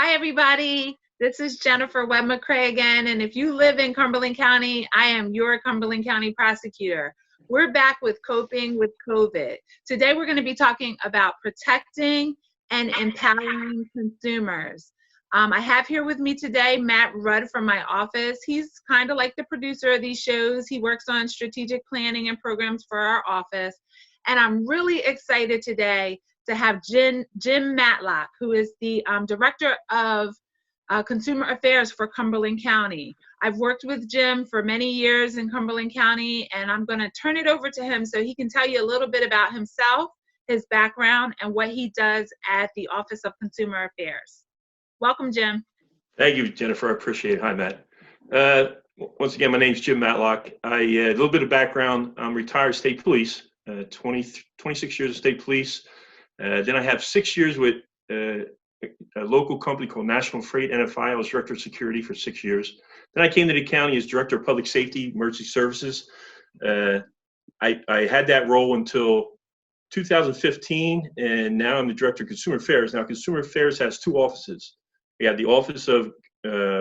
Hi, everybody. This is Jennifer Webb McCrae again. And if you live in Cumberland County, I am your Cumberland County prosecutor. We're back with coping with COVID. Today, we're going to be talking about protecting and empowering consumers. I have here with me today Matt Rudd from my office. He's kind of like the producer of these shows. He works on strategic planning and programs for our office. And I'm really excited today to have Jim Matlock, who is the Director of Consumer Affairs for Cumberland County. I've worked with Jim for many years in Cumberland County, and I'm going to turn it over to him so he can tell you a little bit about himself, his background, and what he does at the Office of Consumer Affairs. Welcome, Jim. Thank you, Jennifer. I appreciate it. Hi, Matt. Once again, my name is Jim Matlock. A little bit of background. I'm retired state police, 26 years of state police. Then I have 6 years with a local company called National Freight, NFI. I was Director of Security for 6 years. Then I came to the county as Director of Public Safety, Emergency Services. I had that role until 2015, and now I'm the Director of Consumer Affairs. Now, Consumer Affairs has two offices. We have the Office of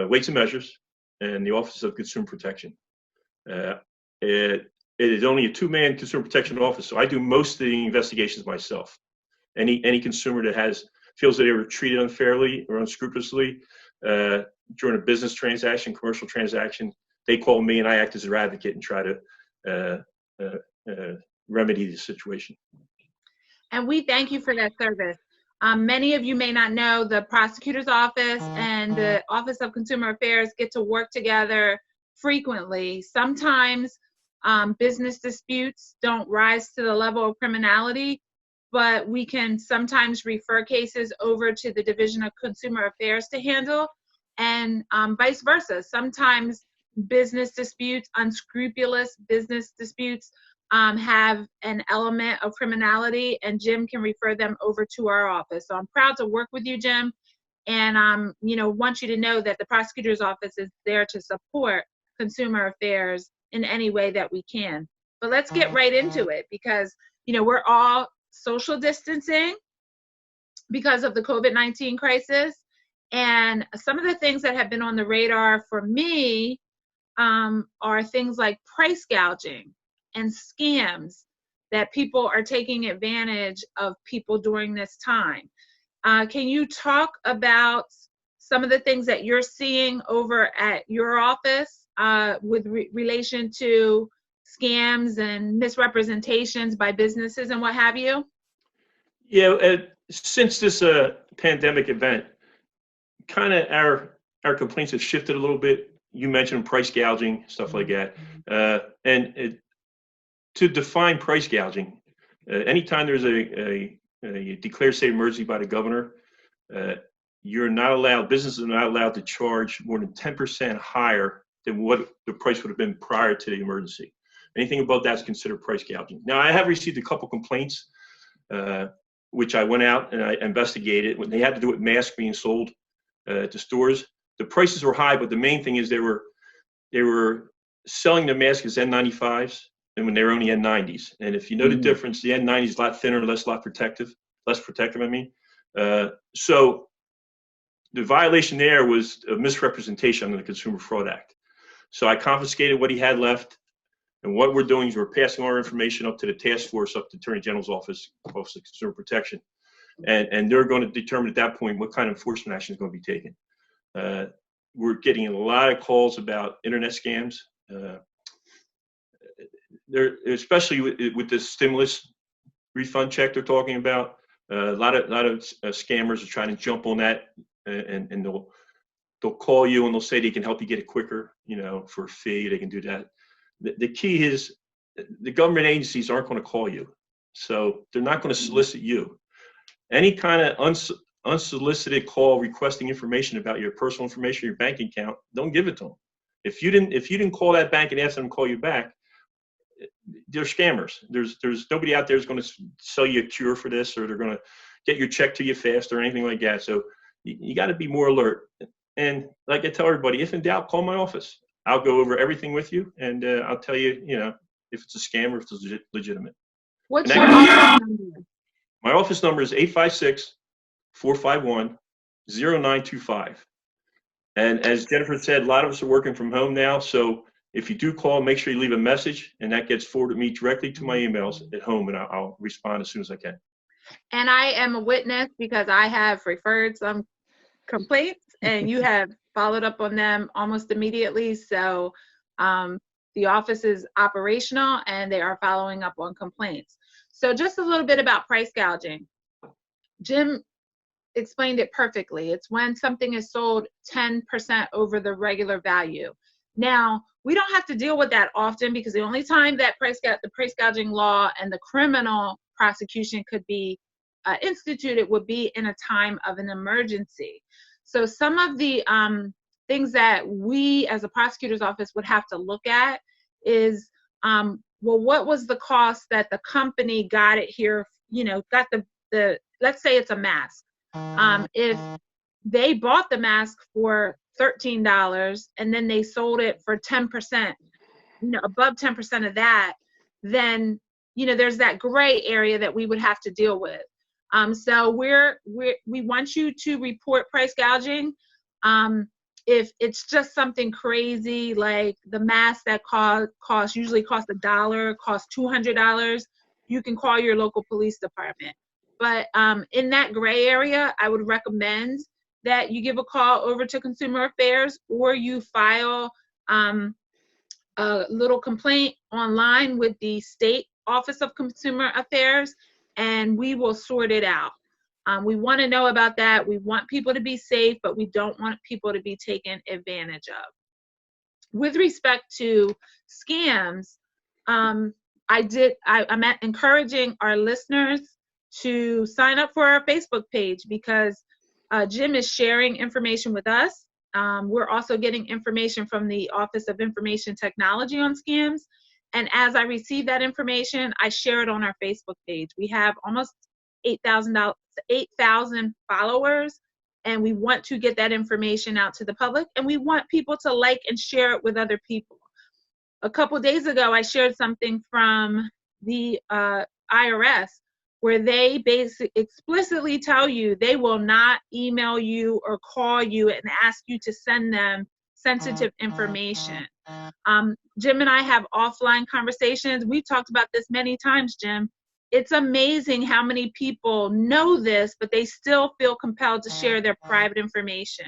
Weights and Measures and the Office of Consumer Protection. It is only a two-man consumer protection office, so I do most of the investigations myself. Any consumer that feels that they were treated unfairly or unscrupulously during a business transaction, commercial transaction, they call me and I act as their advocate and try to remedy the situation. And we thank you for that service. Many of you may not know the prosecutor's office and the Office of Consumer Affairs get to work together frequently. Sometimes business disputes don't rise to the level of criminality, but we can sometimes refer cases over to the Division of Consumer Affairs to handle, and vice versa. Sometimes business disputes, unscrupulous business disputes, have an element of criminality, and Jim can refer them over to our office. So I'm proud to work with you, Jim, and want you to know that the prosecutor's office is there to support consumer affairs in any way that we can. But let's get right into it, because we're all social distancing because of the COVID-19 crisis. And some of the things that have been on the radar for me are things like price gouging and scams that people are taking advantage of people during this time. Can you talk about some of the things that you're seeing over at your office with relation to scams and misrepresentations by businesses and what have you? Yeah, since this pandemic event, kind of our complaints have shifted a little bit. You mentioned price gouging, stuff like that. To define price gouging, anytime there's a declared state of emergency by the governor, businesses are not allowed to charge more than 10% higher than what the price would have been prior to the emergency. Anything above that is considered price gouging. Now, I have received a couple complaints, which I went out and I investigated. When they had to do with masks being sold to stores, the prices were high, but the main thing is they were selling the masks as N95s, and when they were only N90s. And if you know the difference, the N90 is a lot thinner, less protective. So the violation there was a misrepresentation under the Consumer Fraud Act. So I confiscated what he had left. And what we're doing is we're passing our information up to the task force, up to the Attorney General's Office of Consumer Protection. And they're going to determine at that point what kind of enforcement action is going to be taken. We're getting a lot of calls about internet scams. Especially with the stimulus refund check they're talking about. A lot of scammers are trying to jump on that, and they'll call you and they'll say they can help you get it quicker, for a fee. They can do that. The key is the government agencies aren't going to call you, so they're not going to solicit you. Any kind of unsolicited call requesting information about your personal information, your bank account, don't give it to them. If you didn't call that bank and ask them to call you back, they're scammers. There's nobody out there who's going to sell you a cure for this, or they're going to get your check to you fast or anything like that. So you got to be more alert. And like I tell everybody, if in doubt, call my office. I'll go over everything with you, and I'll tell you, if it's a scam or if it's legitimate. What's your office number? My office number is 856-451 0925. And as Jennifer said, a lot of us are working from home now. So if you do call, make sure you leave a message, and that gets forwarded me directly to my emails at home, and I'll respond as soon as I can. And I am a witness because I have referred some complaints and you have followed up on them almost immediately. So the office is operational and they are following up on complaints. So just a little bit about price gouging. Jim explained it perfectly. It's when something is sold 10% over the regular value. Now, we don't have to deal with that often because the only time that the price gouging law and the criminal prosecution could be instituted would be in a time of an emergency. So some of the things that we as a prosecutor's office would have to look at is, well, what was the cost that the company got it here, got the let's say it's a mask. If they bought the mask for $13 and then they sold it for 10%, above 10% of that, then, there's that gray area that we would have to deal with. So we want you to report price gouging. If it's just something crazy, like the mask that usually costs $1, costs $200, you can call your local police department. But in that gray area, I would recommend that you give a call over to Consumer Affairs, or you file a little complaint online with the State Office of Consumer Affairs, and we will sort it out. We want to know about that. We want people to be safe, but we don't want people to be taken advantage of. With respect to scams, I'm encouraging our listeners to sign up for our Facebook page because Jim is sharing information with us. We're also getting information from the Office of Information Technology on scams. And as I receive that information, I share it on our Facebook page. We have almost 8,000 followers, and we want to get that information out to the public, and we want people to like and share it with other people. A couple days ago, I shared something from the IRS where they explicitly tell you they will not email you or call you and ask you to send them sensitive information. Jim and I have offline conversations. We've talked about this many times, Jim. It's amazing how many people know this, but they still feel compelled to share their private information.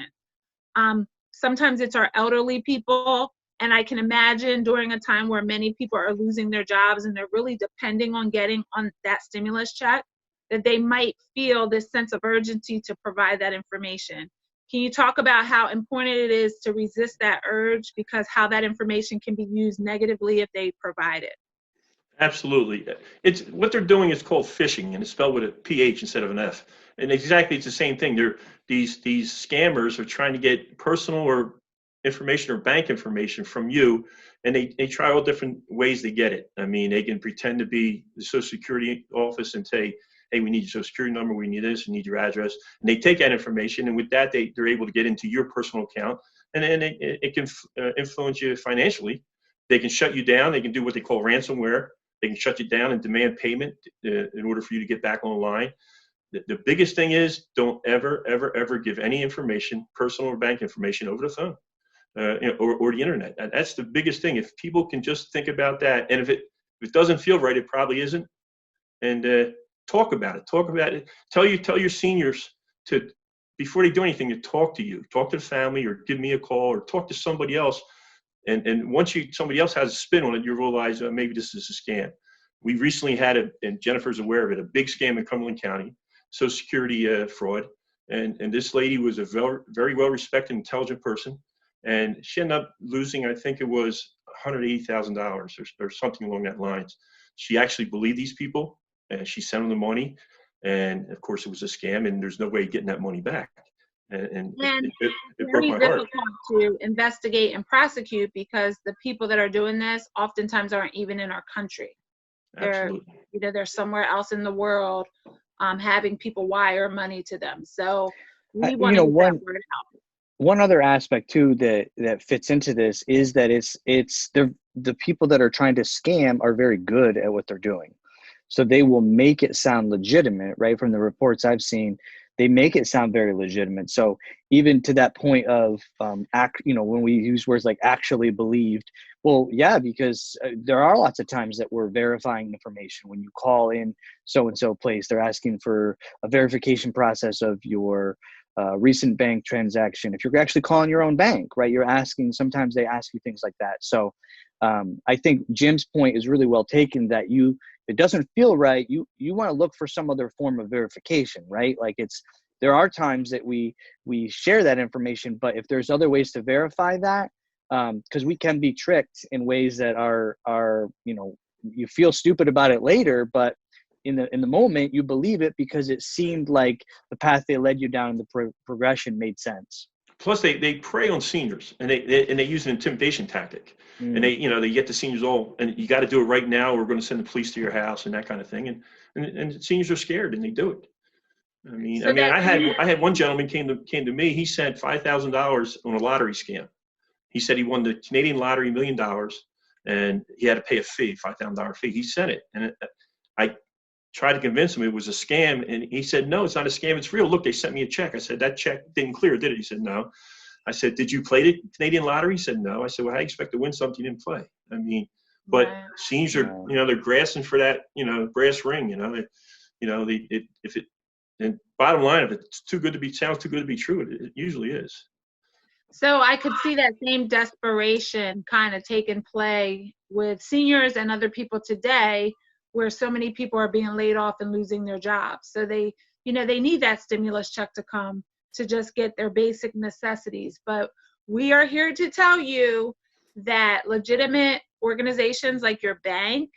Sometimes it's our elderly people, and I can imagine during a time where many people are losing their jobs and they're really depending on getting on that stimulus check, that they might feel this sense of urgency to provide that information. Can you talk about how important it is to resist that urge, because how that information can be used negatively if they provide it? Absolutely. It's what they're doing is called phishing, and it's spelled with a PH instead of an F. And exactly, it's the same thing. These scammers are trying to get personal or information or bank information from you, and they try all different ways to get it. I mean, they can pretend to be the Social Security office and say, hey, we need your Social Security number, we need this, we need your address. And they take that information, and with that, they're able to get into your personal account, and it can influence you financially. They can shut you down. They can do what they call ransomware. They can shut you down and demand payment in order for you to get back online. The biggest thing is don't ever, ever, ever give any information, personal or bank information, over the phone or the internet. And that's the biggest thing. If people can just think about that, and if it doesn't feel right, it probably isn't. And talk about it. Talk about it. Tell your seniors to, before they do anything, to talk to you. Talk to the family, or give me a call, or talk to somebody else. And once somebody else has a spin on it, you realize maybe this is a scam. We recently had and Jennifer's aware of it, a big scam in Cumberland County, Social Security fraud. And this lady was a very well-respected, intelligent person. And she ended up losing, I think it was $180,000 or something along that lines. She actually believed these people, and she sent them the money. And of course, it was a scam, and there's no way of getting that money back. And it broke my heart. It's very difficult to investigate and prosecute because the people that are doing this oftentimes aren't even in our country. Absolutely. They're somewhere else in the world, having people wire money to them. So we want to get that word out. One other aspect too that fits into this is that it's the people that are trying to scam are very good at what they're doing. So they will make it sound legitimate, right? From the reports I've seen, they make it sound very legitimate. So even to that point of when we use words like actually believed, well, yeah, because there are lots of times that we're verifying information. When you call in so-and-so place, they're asking for a verification process of your recent bank transaction. If you're actually calling your own bank, right, sometimes they ask you things like that. So I think Jim's point is really well taken, that it doesn't feel right. You want to look for some other form of verification, right? Like there are times that we share that information, but if there's other ways to verify that, because we can be tricked in ways that are you feel stupid about it later, but in the moment you believe it because it seemed like the path they led you down, the progression made sense. Plus, they prey on seniors, and they use an intimidation tactic, and they get the seniors all, and you got to do it right now. We're going to send the police to your house and that kind of thing, and seniors are scared and they do it. I had one gentleman came to me. He sent $5,000 on a lottery scam. He said he won the Canadian lottery $1 million, and he had to pay a fee, $5,000 fee. He sent it, and I tried to convince him it was a scam, and he said, no, it's not a scam, it's real. Look, they sent me a check. I said, that check didn't clear, did it? He said, no. I said, did you play the Canadian lottery? He said, no. I said, well, how do you expect to win something you didn't play? But seniors are, they're grasping for that, brass ring, and bottom line, if it's sounds too good to be true, it usually is. So I could see that same desperation kind of taking play with seniors and other people today, where so many people are being laid off and losing their jobs. So they need that stimulus check to come to just get their basic necessities. But we are here to tell you that legitimate organizations like your bank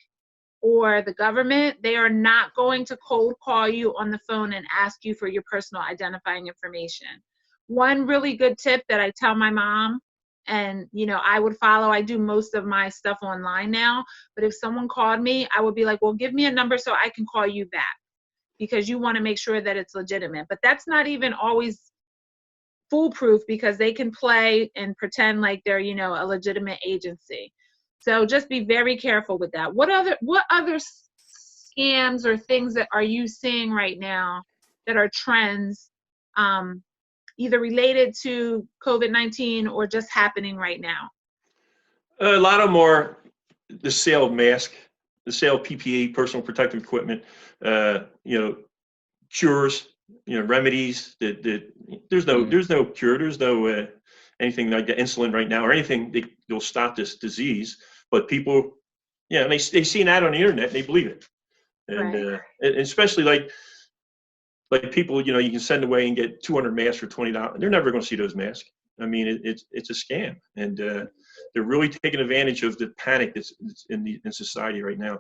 or the government, they are not going to cold call you on the phone and ask you for your personal identifying information. One really good tip that I tell my mom, and I would follow, I do most of my stuff online now, but if someone called me, I would be like, well, give me a number so I can call you back, because you want to make sure that it's legitimate. But that's not even always foolproof, because they can play and pretend like they're a legitimate agency. So just be very careful with that. What other scams or things that are you seeing right now that are trends, either related to COVID-19 or just happening right now? A lot of them are the sale of masks, the sale of PPE, personal protective equipment, cures, remedies. There's no cure. There's no anything like the insulin right now or anything that will stop this disease. But people, and they see an ad on the internet and they believe it. And, right. And especially like people, you can send away and get 200 masks for $20. They're never going to see those masks. It's a scam, and they're really taking advantage of the panic that's in society right now.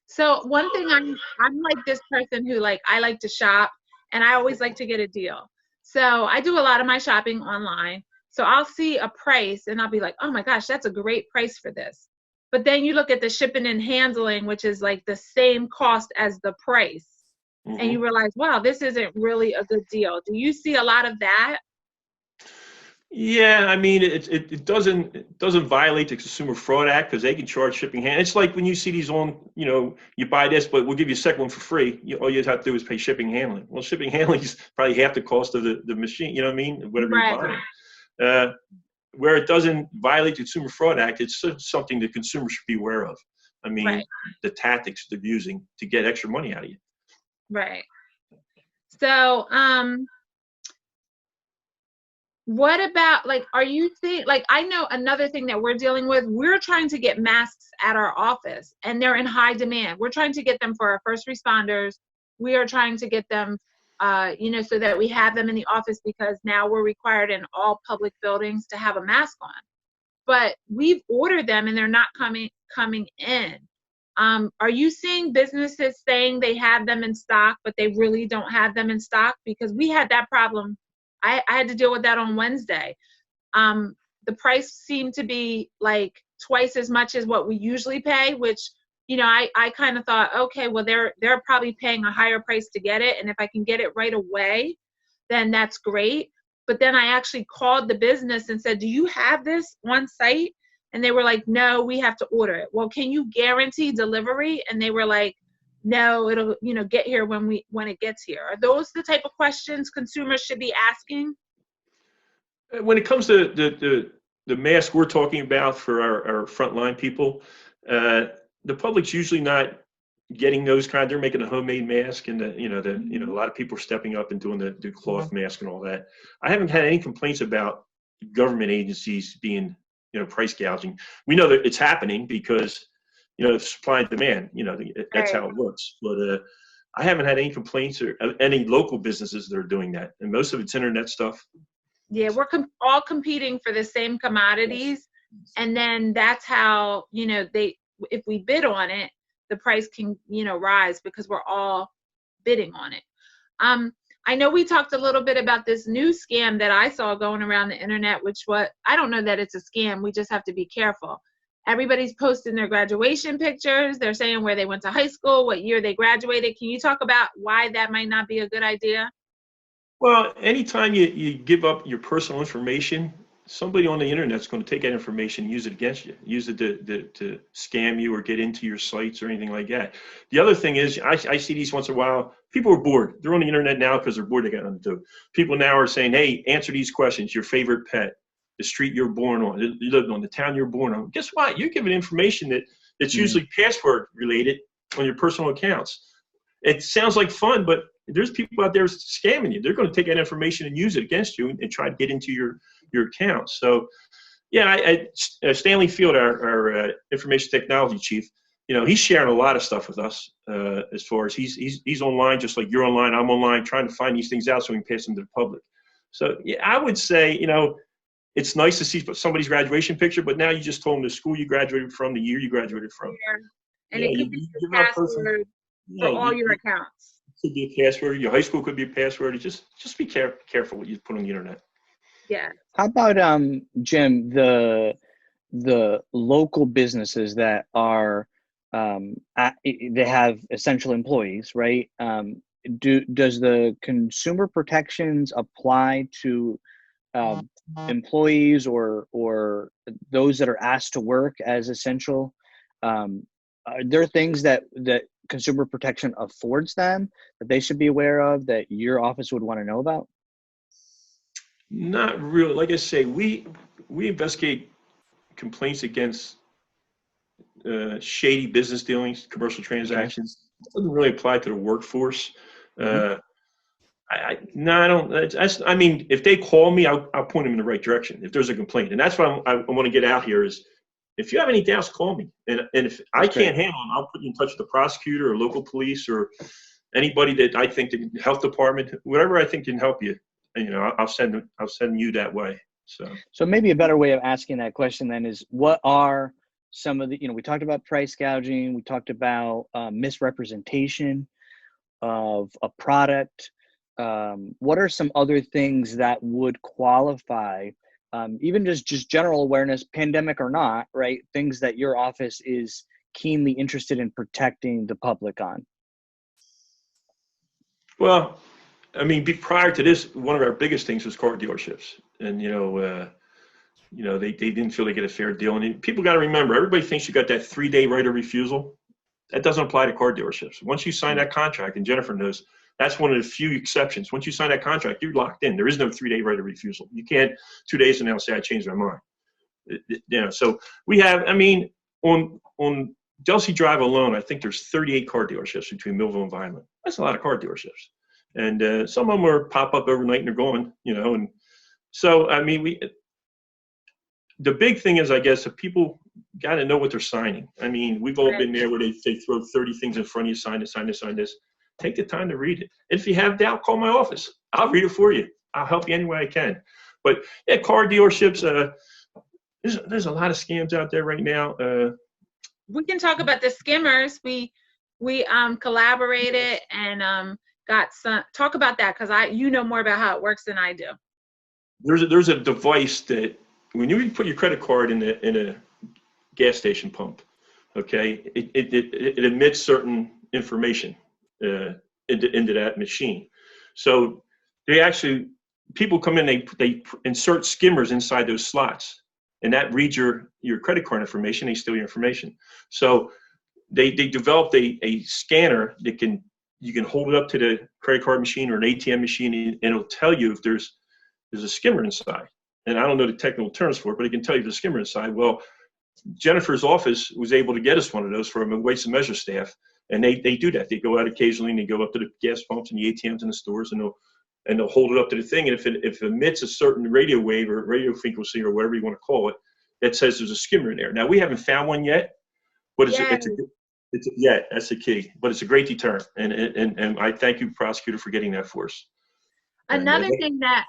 So one thing, I'm like this person who I like to shop, and I always like to get a deal. So I do a lot of my shopping online. So I'll see a price and I'll be like, oh my gosh, that's a great price for this. But then you look at the shipping and handling, which is like the same cost as the price. Mm-hmm. And you realize, wow, this isn't really a good deal. Do you see a lot of that? Yeah, it doesn't violate the Consumer Fraud Act, because they can charge shipping handling. It's like when you see these on, you buy this, but we'll give you a second one for free. All you have to do is pay shipping handling. Well, shipping handling is probably half the cost of the machine. Whatever right. you're buying. Where it doesn't violate the Consumer Fraud Act, it's something the consumer should be aware of. Right. The tactics they're using to get extra money out of you. Right. So, what about, are you think, I know another thing that we're dealing with, we're trying to get masks at our office, and they're in high demand. We're trying to get them for our first responders. We are trying to get them, so that we have them in the office, because now we're required in all public buildings to have a mask on. But we've ordered them and they're not coming in. Are you seeing businesses saying they have them in stock, but they really don't have them in stock? Because we had that problem. I had to deal with that on Wednesday. The price seemed to be like twice as much as what we usually pay, which, I kind of thought, okay, well, they're probably paying a higher price to get it. And if I can get it right away, then that's great. But then I actually called the business and said, do you have this on site? And they were like, no, we have to order it. Well, can you guarantee delivery? And they were like, know it'll, get here when it gets here? Are those the type of questions consumers should be asking? When it comes to the mask we're talking about for our frontline people, the public's usually not getting those kind. They're making a homemade mask, and a lot of people are stepping up and doing the cloth mask and all that. I haven't had any complaints about government agencies being price gouging. We know that it's happening because supply and demand. That's how it works. But I haven't had any complaints or any local businesses that are doing that, and most of it's internet stuff. Yeah, we're all competing for the same commodities, and then that's how if we bid on it, the price can rise because we're all bidding on it. I know we talked a little bit about this new scam that I saw going around the internet, I don't know that it's a scam. We just have to be careful. Everybody's posting their graduation pictures. They're saying where they went to high school, what year they graduated. Can you talk about why that might not be a good idea? Well, anytime you give up your personal information, somebody on the internet is going to take that information and use it against you, use it to scam you or get into your sites or anything like that. The other thing is, I see these once in a while. People are bored. They're on the internet now because they're bored. They got nothing to do. People now are saying, hey, answer these questions. Your favorite pet, the street you're born on, you lived on, the town you're born on. Guess what? You're giving information that's usually password related on your personal accounts. It sounds like fun, but there's people out there scamming you. They're going to take that information and use it against you and try to get into your account. So, yeah, Stanley Field, our information technology chief, he's sharing a lot of stuff with us as far as he's online, just like you're online, I'm online, trying to find these things out so we can pass them to the public. So, yeah, I would say, it's nice to see somebody's graduation picture, but now you just told them the school you graduated from, the year you graduated from. And it could be your password for all your accounts. Could be a password. Your high school could be a password. Just be careful what you put on the internet. Yeah. How about Jim, the local businesses that are they have essential employees, right? Does the consumer protections apply to employees or those that are asked to work as essential? Are there things that consumer protection affords them that they should be aware of that your office would want to know about? Not really. Like I say, we investigate complaints against shady business dealings, commercial transactions. It doesn't really apply to the workforce. I don't. I mean, if they call me, I'll point them in the right direction if there's a complaint. And that's what I want to get out here is, if you have any doubts, call me. And if I can't handle them, I'll put you in touch with the prosecutor or local police or anybody that I think the health department, whatever I think can help you. I'll send you that way. So maybe a better way of asking that question then is, what are some of the, we talked about price gouging, we talked about misrepresentation of a product. What are some other things that would qualify, even just general awareness, pandemic or not, right? Things that your office is keenly interested in protecting the public on? Well, I mean, prior to this, one of our biggest things was car dealerships, and they didn't feel they get a fair deal. And people got to remember, everybody thinks you got that 3-day right of refusal. That doesn't apply to car dealerships. Once you sign that contract, and Jennifer knows, that's one of the few exceptions. Once you sign that contract, you're locked in. There is no 3-day right of refusal. You can't 2 days from now say I changed my mind. So we have, I mean, on Delsey Drive alone, I think there's 38 car dealerships between Millville and Vineland. That's a lot of car dealerships. And some of them are pop up overnight and they're gone, and so, I mean, the big thing is, I guess, that people got to know what they're signing. I mean, we've all been there where they throw 30 things in front of you, sign this, sign this, sign this. Take the time to read it. If you have doubt, call my office. I'll read it for you. I'll help you any way I can. But yeah, car dealerships, there's a lot of scams out there right now. We can talk about the Skimmers. We collaborated and got some. Talk about that, because you know more about how it works than I do. There's a device that when you put your credit card in a gas station pump, okay, it emits certain information into that machine. So people come in, they insert skimmers inside those slots, and that reads your credit card information. They steal your information. So they developed a scanner that you can hold it up to the credit card machine or an ATM machine, and it'll tell you if there's a skimmer inside. And I don't know the technical terms for it, but it can tell you the skimmer inside. Well, Jennifer's office was able to get us one of those from a weights and measure staff, and they do that. They go out occasionally and they go up to the gas pumps and the ATMs in the stores, and they'll hold it up to the thing, and if it emits a certain radio wave or radio frequency or whatever you want to call it, that says there's a skimmer in there. Now, we haven't found one yet, but that's the key. But it's a great deterrent, and I thank you, prosecutor, for getting that for us. Another thing that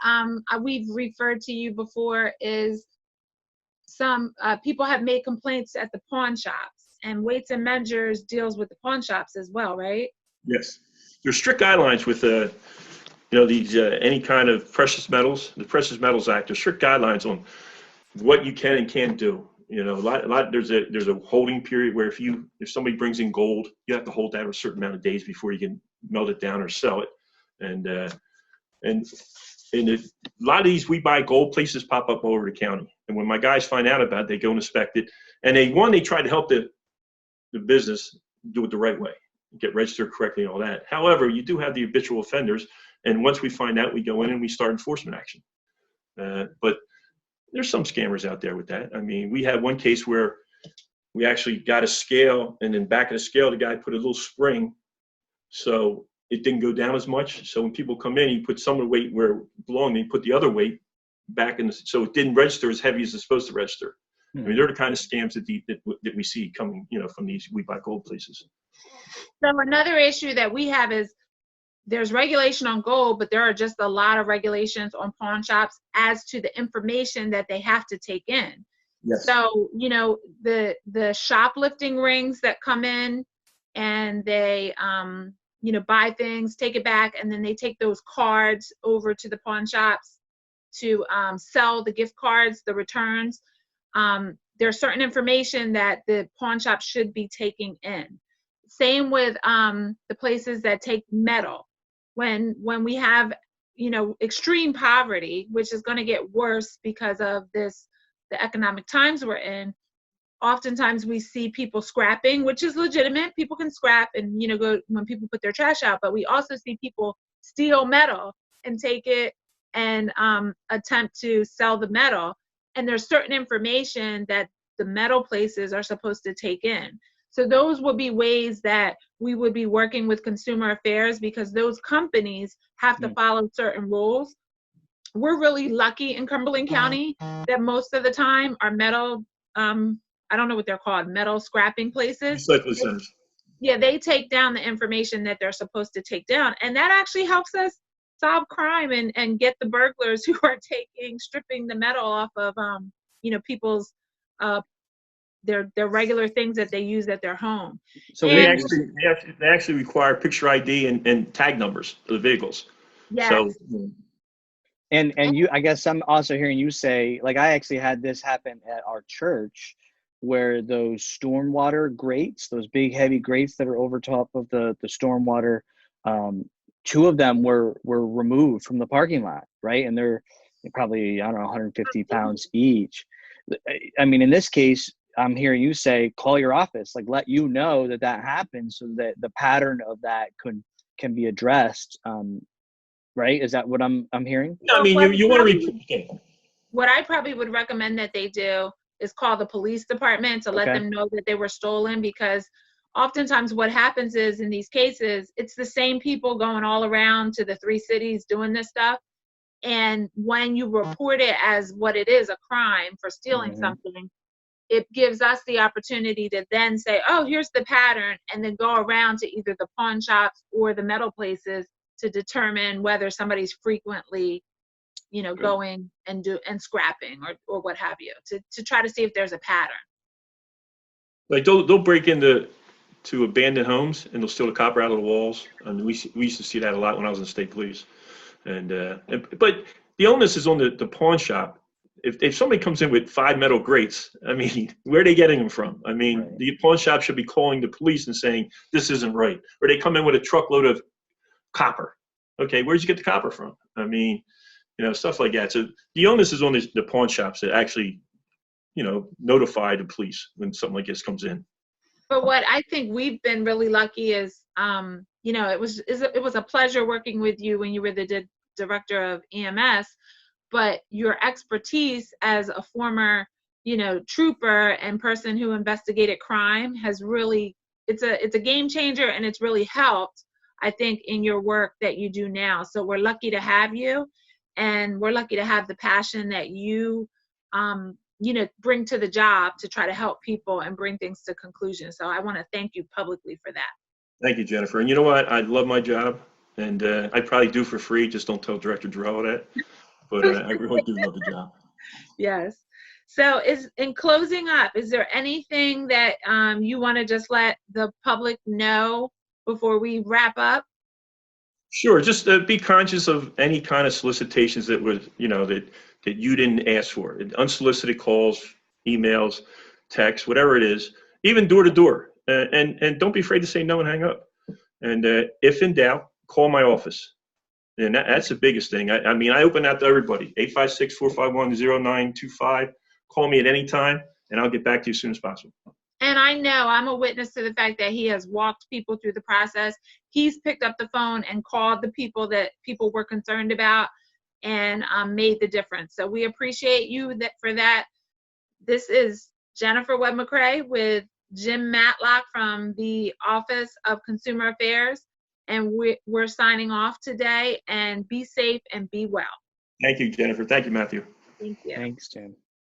we've referred to you before is some people have made complaints at the pawn shops, and Weights and Measures deals with the pawn shops as well, right? Yes, there's strict guidelines with these any kind of precious metals. The Precious Metals Act. There's strict guidelines on what you can and can't do. There's a holding period where if somebody brings in gold, you have to hold that a certain amount of days before you can melt it down or sell it. And a lot of these we buy gold places pop up all over the county. And when my guys find out about it, they go and inspect it. And they try to help the business do it the right way, get registered correctly and all that. However, you do have the habitual offenders. And once we find out, we go in and we start enforcement action. But there's some scammers out there with that. I mean, we had one case where we actually got a scale, and then back of the scale, the guy put a little spring, so it didn't go down as much. So when people come in, he put some of the weight where it belonged, and he put the other weight back in, so it didn't register as heavy as it's supposed to register. I mean, they're the kind of scams that we see coming, from these we buy gold places. So another issue that we have is there's regulation on gold, but there are just a lot of regulations on pawn shops as to the information that they have to take in. Yes. So, the shoplifting rings that come in and they, buy things, take it back, and then they take those cards over to the pawn shops to sell the gift cards, the returns. There's certain information that the pawn shop should be taking in. Same with the places that take metal. When we have, extreme poverty, which is going to get worse because of the economic times we're in, oftentimes we see people scrapping, which is legitimate. People can scrap and, go when people put their trash out, but we also see people steal metal and take it and attempt to sell the metal. And there's certain information that the metal places are supposed to take in. So those would be ways that we would be working with consumer affairs, because those companies have to follow certain rules. We're really lucky in Cumberland County that most of the time our metal, I don't know what they're called, metal scrapping places. Recycling centers. Yeah, they take down the information that they're supposed to take down. And that actually helps us solve crime and get the burglars who are stripping the metal off of, people's their regular things that they use at their home. So they actually require picture ID and tag numbers for the vehicles. Yes. So, and I guess I'm also hearing you say, like, I actually had this happen at our church, where those stormwater grates, those big heavy grates that are over top of the stormwater, two of them were removed from the parking lot, right? And they're probably, 150 pounds each. I mean, in this case, I'm hearing you say, call your office, like let you know that happens, so that the pattern of that can be addressed. Right? Is that what I'm hearing? No, I mean, you want to report. What I probably would recommend that they do is call the police department to let them know that they were stolen, because oftentimes what happens is in these cases, it's the same people going all around to the 3 cities doing this stuff. And when you report it as what it is, a crime for stealing something, it gives us the opportunity to then say, oh, here's the pattern, and then go around to either the pawn shops or the metal places to determine whether somebody's frequently, going and scrapping or what have you, to try to see if there's a pattern. Like they'll break into abandoned homes and they'll steal the copper out of the walls. And we used to see that a lot when I was in state police. But the onus is on the pawn shop. If somebody comes in with 5 metal grates, I mean, where are they getting them from? I mean, the pawn shop should be calling the police and saying, this isn't right. Or they come in with a truckload of copper. Okay, where'd you get the copper from? I mean, stuff like that. So the onus is on the pawn shops to actually, notify the police when something like this comes in. But what I think we've been really lucky is, you know, it was a pleasure working with you when you were the director of EMS, but your expertise as a former, you know, trooper and person who investigated crime has really, it's a game changer, and it's really helped, I think, in your work that you do now. So we're lucky to have you, and we're lucky to have the passion that you, you know, bring to the job to try to help people and bring things to conclusion. So I want to thank you publicly for that. Thank you, Jennifer. And you know what? I love my job, and I probably do for free. Just don't tell Director Jarrell that. But I really do love the job. Yes. So in closing up, is there anything that you want to just let the public know before we wrap up? Sure. Just be conscious of any kind of solicitations that was, you know, that you didn't ask for. Unsolicited calls, emails, texts, whatever it is, even door to door. And don't be afraid to say no and hang up. And if in doubt, call my office. And that's the biggest thing. I mean, I open that to everybody. 856-451-0925. Call me at any time, and I'll get back to you as soon as possible. And I know I'm a witness to the fact that he has walked people through the process. He's picked up the phone and called the people that people were concerned about, and made the difference. So we appreciate you for that. This is Jennifer Webb McCrae with Jim Matlock from the Office of Consumer Affairs, and we're signing off today. And be safe and be well. Thank you, Jennifer. Thank you, Matthew. Thank you. Thanks, Jim.